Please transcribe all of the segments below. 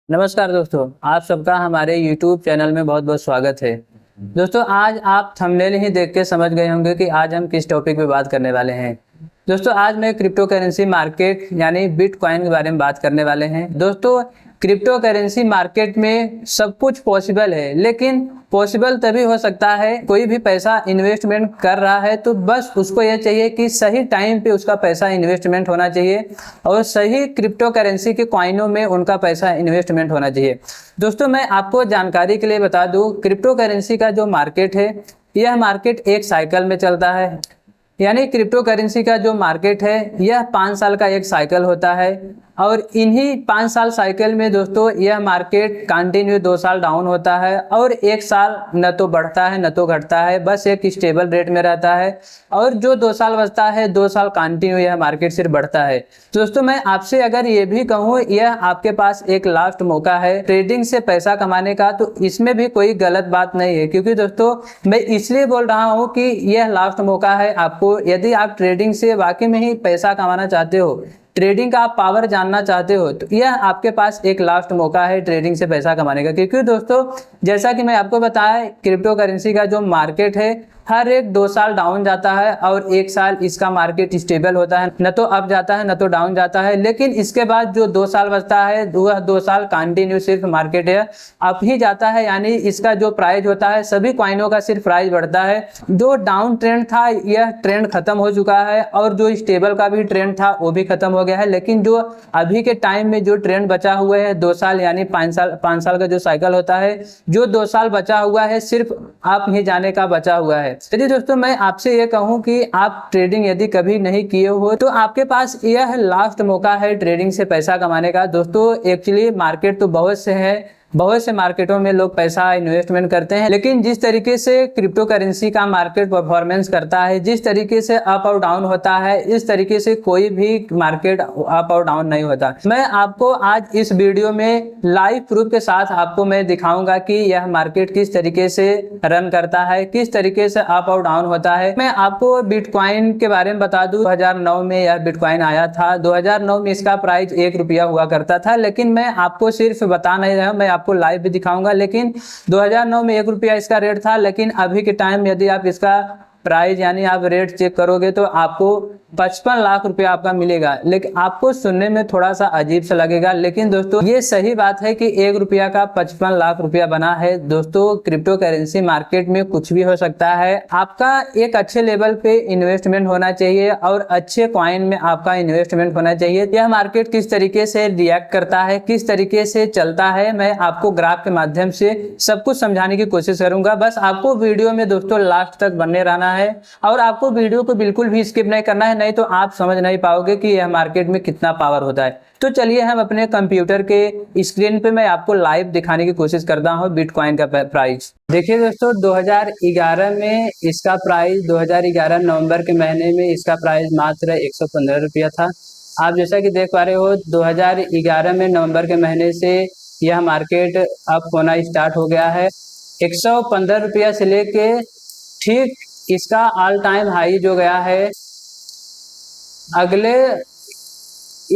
नमस्कार दोस्तों, आप सबका हमारे YouTube चैनल में बहुत बहुत स्वागत है। दोस्तों, आज आप थंबनेल ही देख के समझ गए होंगे कि आज हम किस टॉपिक पे बात करने वाले हैं। दोस्तों, आज मैं क्रिप्टो करेंसी मार्केट यानी बिटकॉइन के बारे में बात करने वाले हैं। दोस्तों, क्रिप्टो करेंसी मार्केट में सब कुछ पॉसिबल है, लेकिन पॉसिबल तभी हो सकता है कोई भी पैसा इन्वेस्टमेंट कर रहा है तो बस उसको यह चाहिए कि सही टाइम पे उसका पैसा इन्वेस्टमेंट होना चाहिए और सही क्रिप्टो करेंसी के कॉइनों में उनका पैसा इन्वेस्टमेंट होना चाहिए। दोस्तों, मैं आपको जानकारी के लिए बता दूं, क्रिप्टो करेंसी का जो मार्केट है, यह मार्केट एक साइकिल में चलता है। यानी क्रिप्टो करेंसी का जो मार्केट है यह 5 साल का एक साइकिल होता है और इन्हीं 5 साल साइकिल में दोस्तों यह मार्केट कंटिन्यू 2 साल डाउन होता है और 1 साल न तो बढ़ता है न तो घटता है, बस एक स्टेबल रेट में रहता है। और जो 2 साल बचता है 2 साल कंटिन्यू यह मार्केट सिर्फ बढ़ता है। दोस्तों, मैं आपसे अगर ये भी कहूँ यह आपके पास एक लास्ट मौका है ट्रेडिंग से पैसा कमाने का, तो इसमें भी कोई गलत बात नहीं है, क्योंकि दोस्तों मैं इसलिए बोल रहा हूँ कि यह लास्ट मौका है आपको। यदि आप ट्रेडिंग से वाकई में ही पैसा कमाना चाहते हो, ट्रेडिंग का आप पावर जानना चाहते हो, तो यह आपके पास एक लास्ट मौका है ट्रेडिंग से पैसा कमाने का। क्योंकि दोस्तों, जैसा कि मैं आपको बताया, क्रिप्टो करेंसी का जो मार्केट है हर एक 2 साल डाउन जाता है और 1 साल इसका मार्केट स्टेबल होता है, न तो अप जाता है न तो डाउन जाता है। लेकिन इसके बाद जो 2 साल बचता है वह 2 साल कंटिन्यू सिर्फ मार्केट है अप ही जाता है। यानी इसका जो प्राइस होता है, सभी कॉइनों का सिर्फ प्राइस बढ़ता है। जो डाउन ट्रेंड था यह ट्रेंड खत्म हो चुका है और जो स्टेबल का भी ट्रेंड था वो भी खत्म हो गया है। लेकिन जो अभी के टाइम में जो ट्रेंड बचा हुआ है 2 साल यानी 5 साल का जो साइकिल होता है, जो 2 साल बचा हुआ है सिर्फ आप ही जाने का बचा हुआ है। यदि दोस्तों मैं आपसे ये कहूं कि आप ट्रेडिंग यदि कभी नहीं किए हो तो आपके पास यह लास्ट मौका है ट्रेडिंग से पैसा कमाने का। दोस्तों, एक्चुअली मार्केट तो बहुत से हैं, बहुत से मार्केटों में लोग पैसा इन्वेस्टमेंट करते हैं, लेकिन जिस तरीके से क्रिप्टो करेंसी का मार्केट परफॉर्मेंस करता है, जिस तरीके से अप और डाउन होता है, इस तरीके से कोई भी मार्केट अप और डाउन नहीं होता। मैं आपको आज इस वीडियो में लाइव प्रूफ के साथ आपको मैं दिखाऊंगा कि यह मार्केट किस तरीके से रन करता है, किस तरीके से अप और डाउन होता है। मैं आपको बिटकॉइन के बारे में बता दूं, 2009 में यह बिटकॉइन आया था। 2009 में इसका प्राइस 1 रुपया हुआ करता था, लेकिन मैं आपको सिर्फ बता नहीं रहा हूं, मैं आपको लाइव भी दिखाऊंगा। लेकिन 2009 में 1 रुपया इसका रेट था, लेकिन अभी के टाइम यदि आप इसका प्राइस यानी आप रेट चेक करोगे तो आपको 55 लाख रुपया आपका मिलेगा। लेकिन आपको सुनने में थोड़ा सा अजीब सा लगेगा, लेकिन दोस्तों ये सही बात है कि 1 रुपया का 55 लाख रुपया बना है। दोस्तों, क्रिप्टो करेंसी मार्केट में कुछ भी हो सकता है। आपका एक अच्छे लेवल पे इन्वेस्टमेंट होना चाहिए और अच्छे कॉइन में आपका इन्वेस्टमेंट होना चाहिए। यह मार्केट किस तरीके से रिएक्ट करता है, किस तरीके से चलता है, मैं आपको ग्राफ के माध्यम से सब कुछ समझाने की कोशिश करूंगा। बस आपको वीडियो में दोस्तों लास्ट तक बने रहना है और आपको वीडियो को बिल्कुल भी स्किप नहीं करना है, नहीं तो आप समझ नहीं पाओगे कि यह मार्केट में कितना पावर होता है। तो चलिए हम अपने कंप्यूटर के स्क्रीन पे मैं आपको लाइव दिखाने की कोशिश करता हूं बिटकॉइन का प्राइस। देखिए दोस्तों, 2011 में इसका प्राइस, 2011 नवंबर के महीने में इसका प्राइस मात्र 115 रुपया था। आप जैसा कि देख पा रहे हो, 2011 में नवंबर के महीने से यह मार्केट अप होना स्टार्ट हो गया है। 115 रुपया से लेके ठीक इसका ऑल टाइम हाई जो गया है, अगले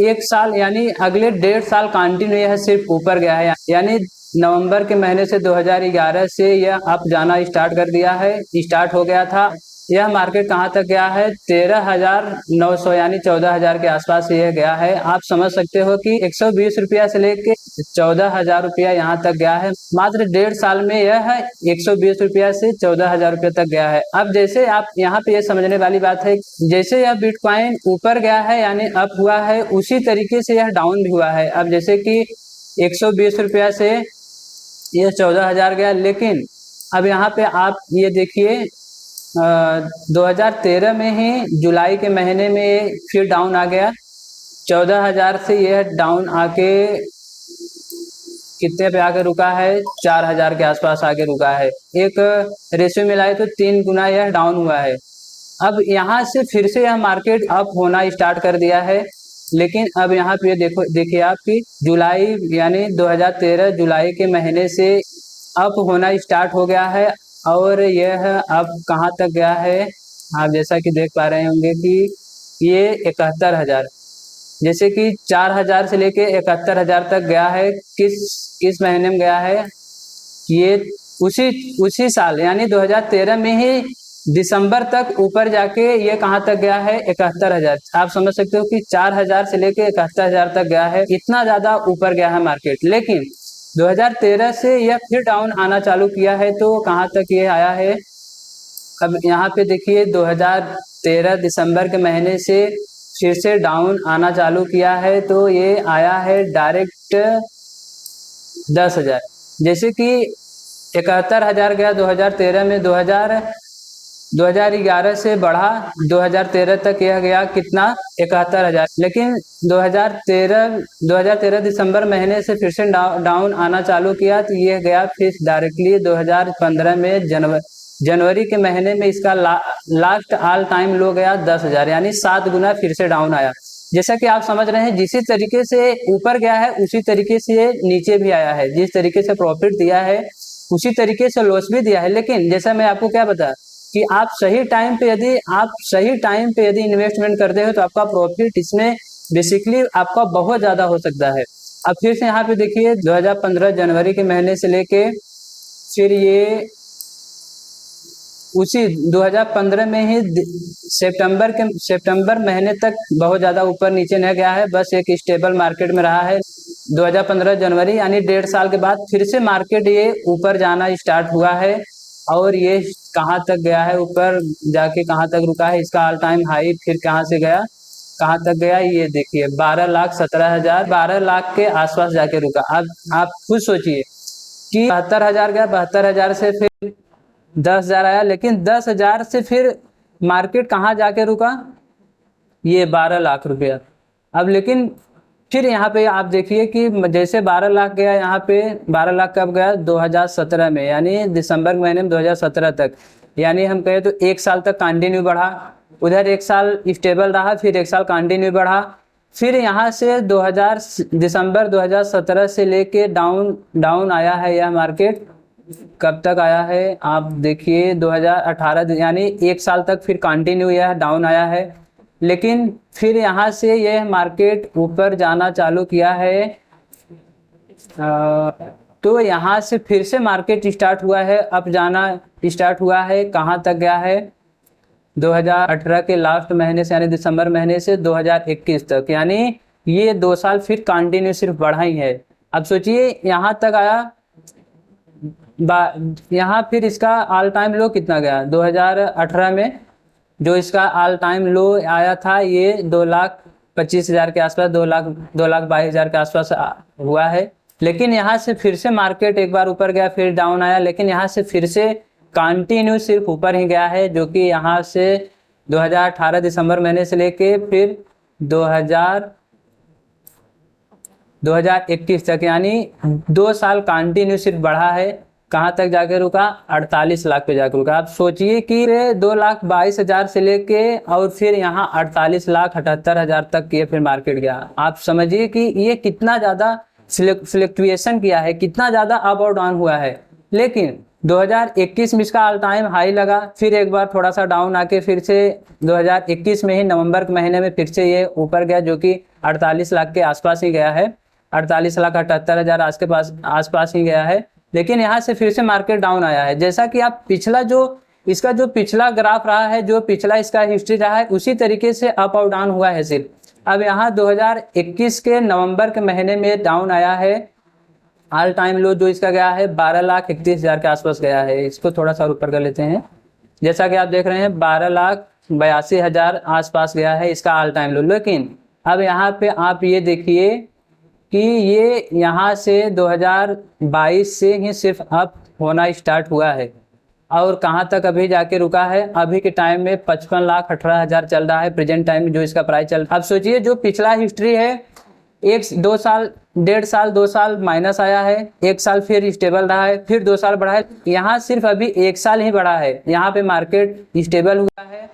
1 साल यानी अगले 1.5 साल कंटिन्यू यह सिर्फ ऊपर गया है। यानी नवंबर के महीने से 2011 से यह अप जाना स्टार्ट कर दिया है, स्टार्ट हो गया था। यह मार्केट कहां तक गया है, 13,900 यानी 14,000 के आसपास यह गया है। आप समझ सकते हो कि 120 रुपया से लेके 14,000 रुपया यहाँ तक गया है। मात्र 1.5 साल में यह 120 रुपया से 14,000 रुपया तक गया है। अब जैसे आप यहाँ पे ये समझने वाली बात है, जैसे यह बिटकॉइन ऊपर गया है यानी अप हुआ है, उसी तरीके से यह डाउन भी हुआ है। अब जैसे कि 120 रुपया से यह 14,000 गया, लेकिन अब यहाँ पे आप ये देखिए 2013 में ही जुलाई के महीने में फिर डाउन आ गया। 14,000 से यह डाउन आके कितने पे आके रुका है, 4,000 के आसपास आके रुका है। एक रेशियो मिलाए तो 3 गुना यह डाउन हुआ है। अब यहाँ से फिर से यह मार्केट अप होना स्टार्ट कर दिया है, लेकिन अब यहाँ पे देखिए आप कि जुलाई यानी 2013 जुलाई के महीने से अप होना स्टार्ट हो गया है और यह अब कहाँ तक गया है, आप जैसा कि देख पा रहे होंगे कि ये 71,000 जैसे कि 4000 से लेके 71,000 तक गया है। किस महीने में गया है? ये उसी साल यानी 2013 में ही दिसंबर तक ऊपर जाके ये कहाँ तक गया है? 71,000। आप समझ सकते हो कि 4000 से लेके 71,000 तक गया है, इतना ज्यादा ऊपर गया है मार्केट। लेकिन 2013 से यह फिर डाउन आना चालू किया है, तो कहाँ तक ये आया है? अब यहाँ पे देखिए 2013 दिसंबर के महीने से फिर से डाउन आना चालू किया है, तो ये आया है डायरेक्ट 10,000। जैसे कि 71,000 गया 2013 में, 2011 से बढ़ा 2013 तक यह गया कितना? 71,000। लेकिन 2013 दिसंबर महीने से फिर से डाउन आना चालू किया, तो यह गया फिर डायरेक्टली 2015 में जनवरी के महीने में इसका लास्ट ऑल टाइम लो गया 10,000, यानी 7 गुना फिर से डाउन आया। जैसा कि आप समझ रहे हैं, जिस तरीके से ऊपर गया है उसी तरीके से नीचे भी आया है। जिस तरीके से प्रॉफिट दिया है उसी तरीके से लॉस भी दिया है। लेकिन जैसा मैं आपको क्या बता कि आप सही टाइम पे यदि इन्वेस्टमेंट करते हो तो आपका प्रॉफिट इसमें बेसिकली आपका बहुत ज्यादा हो सकता है। अब फिर से यहाँ पे देखिए 2015 जनवरी के महीने से लेके फिर ये उसी 2015 में ही सितंबर महीने तक बहुत ज्यादा ऊपर नीचे नहीं गया है, बस एक स्टेबल मार्केट में रहा है। 2015 जनवरी यानी 1.5 साल के बाद फिर से मार्केट ये ऊपर जाना स्टार्ट हुआ है, और ये कहाँ तक गया है? ऊपर जाके कहाँ तक रुका है? इसका ऑल टाइम हाई फिर कहाँ से गया, कहाँ तक गया? ये देखिए 12,17,000, 12 लाख के आसपास जाके रुका। अब आप खुद सोचिए कि 72,000 गया, 72,000 से फिर 10,000 आया, लेकिन 10,000 से फिर मार्केट कहाँ जाके रुका? ये 12 लाख रुपया। अब लेकिन फिर यहाँ पे आप देखिए कि जैसे 12 लाख गया, यहाँ पे 12 लाख कब गया? 2017 में, यानी दिसंबर महीने में 2017 तक, यानी हम कहें तो 1 साल तक कंटिन्यू बढ़ा। उधर 1 साल स्टेबल रहा, फिर 1 साल कंटिन्यू बढ़ा। फिर यहाँ से दिसंबर 2017 से लेके डाउन आया है यह मार्केट। कब तक आया है? आप देखिए 2018, यानी 1 साल तक फिर कंटिन्यू यह डाउन आया है। लेकिन फिर यहाँ से यह मार्केट ऊपर जाना चालू किया है, तो यहाँ से फिर से मार्केट स्टार्ट हुआ है, अप जाना स्टार्ट हुआ है। कहाँ तक गया है? 2018 के लास्ट महीने से यानी दिसंबर महीने से 2021 तक, यानी ये 2 साल फिर कंटिन्यू सिर्फ बढ़ा ही है। अब सोचिए यहाँ तक आया, यहाँ फिर इसका ऑल टाइम लो कितना गया? 2018 में जो इसका ऑल टाइम लो आया था ये 2,25,000 के आसपास, 2,22,000 के आसपास हुआ है। लेकिन यहाँ से फिर से मार्केट एक बार ऊपर गया, फिर डाउन आया, लेकिन यहाँ से फिर से कंटिन्यू सिर्फ ऊपर ही गया है, जो कि यहाँ से 2018 दिसंबर महीने से लेके फिर 2021 तक, यानी 2 साल कंटिन्यू सिर्फ बढ़ा है। कहाँ तक जाके रुका? 48 लाख पे जाके रुका। आप सोचिए कि 2,22,000 से लेके और फिर यहाँ 48,78,000 तक ये फिर मार्केट गया। आप समझिए कि ये कितना ज्यादा फ्लक्चुएशन किया है, कितना ज्यादा अप और डाउन हुआ है। लेकिन 2021 में इसका ऑल टाइम हाई लगा, फिर एक बार थोड़ा सा डाउन आके फिर से 2021 में ही नवंबर के महीने में फिर से ये ऊपर गया, जो कि 48 लाख के आसपास ही गया है, 48,78,000 आसपास ही गया है। लेकिन यहाँ से फिर से मार्केट डाउन आया है। जैसा कि आप इसका जो पिछला ग्राफ रहा है, जो पिछला इसका हिस्ट्री रहा है, उसी तरीके से अप और डाउन हुआ है सिर्फ। अब यहाँ 2021 के नवंबर के महीने में डाउन आया है, ऑल टाइम लो जो इसका गया है 12,31,000 के आसपास गया है। इसको थोड़ा सा ऊपर कर लेते हैं। जैसा कि आप देख रहे हैं 12,82,000 आसपास गया है इसका ऑल टाइम लो। लेकिन अब यहाँ पे आप ये देखिए कि ये यहाँ से 2022 से ही सिर्फ अप होना स्टार्ट हुआ है, और कहाँ तक अभी जाके रुका है? अभी के टाइम में 55,18,000 चल रहा है प्रेजेंट टाइम में जो इसका प्राइस चल रहा है। अब सोचिए जो पिछला हिस्ट्री है, 1-2 साल, 1.5 साल, 2 साल माइनस आया है, 1 साल फिर स्टेबल रहा है, फिर 2 साल बढ़ा है, यहाँ सिर्फ अभी 1 साल ही बढ़ा है, यहाँ पे मार्केट स्टेबल हुआ है।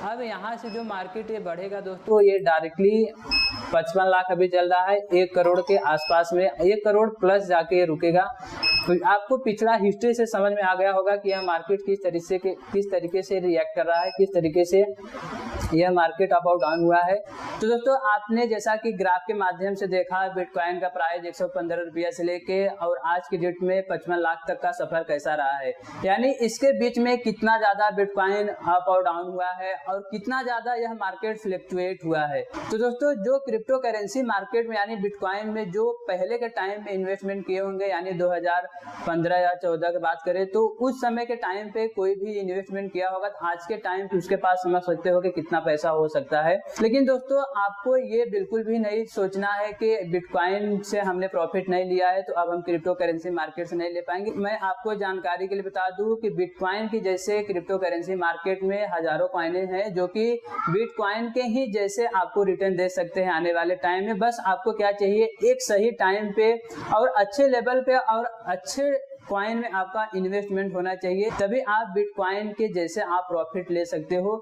अब यहाँ से जो मार्केट ये बढ़ेगा दोस्तों, ये डायरेक्टली 55 लाख अभी चल रहा है, 1 करोड़ के आसपास में, 1 करोड़ प्लस जाके रुकेगा। तो आपको पिछला हिस्ट्री से समझ में आ गया होगा कि यह मार्केट किस तरीके से रिएक्ट कर रहा है, किस तरीके से यह मार्केट अप और डाउन हुआ है। तो दोस्तों आपने जैसा कि ग्राफ के माध्यम से देखा बिटकॉइन का प्राइस 115 रुपया से लेके और आज की डेट में 55 लाख तक का सफर कैसा रहा है, यानी इसके बीच में कितना ज्यादा बिटकॉइन अप और डाउन हुआ है और कितना ज्यादा यह मार्केट फ्लक्चुएट हुआ है। तो दोस्तों जो क्रिप्टो करेंसी मार्केट में यानी बिटकॉइन में जो पहले के टाइम में इन्वेस्टमेंट किए होंगे, यानी 2015 या 14 की बात करें तो उस समय के टाइम पे कोई भी इन्वेस्टमेंट किया होगा तो आज के टाइम पे उसके पास समझ सकते हो कि कितना पैसा हो सकता है। लेकिन दोस्तों आपको ये बिल्कुल भी नहीं सोचना है कि बिटकॉइन से हमने प्रॉफिट नहीं लिया है तो अब हम क्रिप्टो करेंसी मार्केट से नहीं ले पाएंगे। मैं आपको जानकारी के लिए बता दूं कि बिटकॉइन की जैसे क्रिप्टो करेंसी मार्केट में हजारों कॉइने हैं जो कि बिटकॉइन के ही जैसे आपको रिटर्न दे सकते हैं आने वाले टाइम में। बस आपको क्या चाहिए, एक सही टाइम पे और अच्छे लेवल पे और अच्छे कॉइन में आपका इन्वेस्टमेंट होना चाहिए, तभी आप बिटकॉइन के जैसे आप प्रॉफिट ले सकते हो।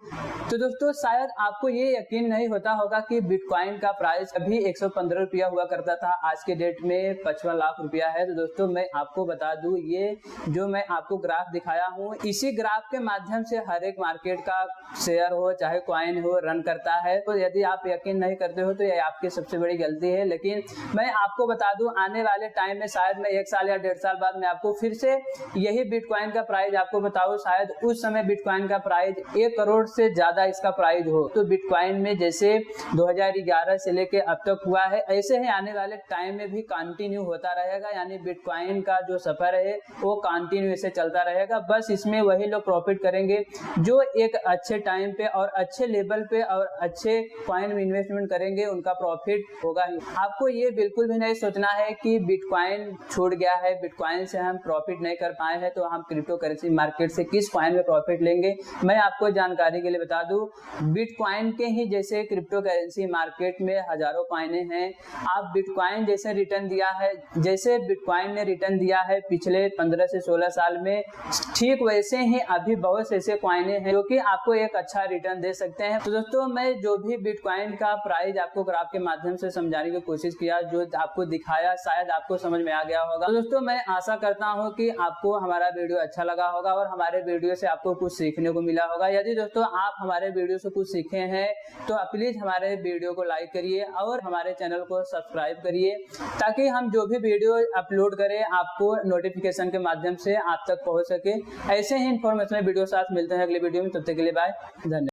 तो दोस्तों शायद आपको ये यकीन नहीं होता होगा कि बिटकॉइन का प्राइस अभी 115 रुपया हुआ करता था, आज के डेट में 55 लाख रुपया है। तो दोस्तों मैं आपको बता दूं, ये जो मैं आपको ग्राफ दिखाया हूँ इसी ग्राफ के माध्यम से हर एक मार्केट का शेयर हो चाहे कॉइन हो रन करता है। तो यदि आप यकीन नहीं करते हो तो ये आपकी सबसे बड़ी गलती है। लेकिन मैं आपको बता दूं आने वाले टाइम में शायद मैं 1 साल या 1.5 साल बाद मैं आपको फिर से यही बिटकॉइन का प्राइस आपको बताऊं, शायद उस समय बिटकॉइन का प्राइस 1 करोड़ से ज्यादा इसका प्राइस हो। तो बिटकॉइन में जैसे 2011 से लेके अब तक हुआ है ऐसे ही आने वाले टाइम में भी कंटिन्यू होता रहेगा, यानी बिटकॉइन का जो सफर है वो कंटिन्यू ऐसे चलता रहेगा। बस इसमें वही लोग प्रॉफिट करेंगे जो एक अच्छे टाइम पे और अच्छे लेवल पे और अच्छे कॉइन में इन्वेस्टमेंट करेंगे, उनका प्रॉफिट होगा ही। आपको ये बिल्कुल भी नहीं सोचना है कि बिटकॉइन छूट गया है, बिटकॉइन से हम प्रॉफिट नहीं कर पाए हैं तो हम क्रिप्टो करेंसी मार्केट से किस कॉइन में प्रॉफिट लेंगे। मैं आपको जानकारी के लिए बता दूं बिटकॉइन के ही जैसे क्रिप्टो करेंसी मार्केट में हजारों कॉइने हैं। आप बिटकॉइन जैसे रिटर्न दिया है, जैसे बिटकॉइन ने रिटर्न दिया है पिछले 15 से 16 साल में, ठीक वैसे ही अभी बहुत से ऐसे कॉइने हैं जो कि आपको एक अच्छा रिटर्न दे सकते हैं। तो दोस्तों मैं जो भी बिटकॉइन का प्राइस आपको ग्राफ के माध्यम से समझाने की कोशिश किया, जो आपको दिखाया, शायद आपको समझ में आ गया होगा। तो दोस्तों मैं आशा करता हूं कि आपको हमारा वीडियो अच्छा लगा होगा और हमारे वीडियो से आपको कुछ सीखने को मिला होगा। यदि दोस्तों आप हमारे वीडियो से कुछ सीखे हैं तो प्लीज हमारे वीडियो को लाइक करिए और हमारे चैनल को सब्सक्राइब करिए ताकि हम जो भी वीडियो अपलोड करें आपको नोटिफिकेशन के माध्यम से आप तक पहुंच सके। ऐसे ही इंफॉर्मेशन वीडियो साथ मिलते हैं अगले वीडियो में, तब तक के लिए बाय, धन्यवाद।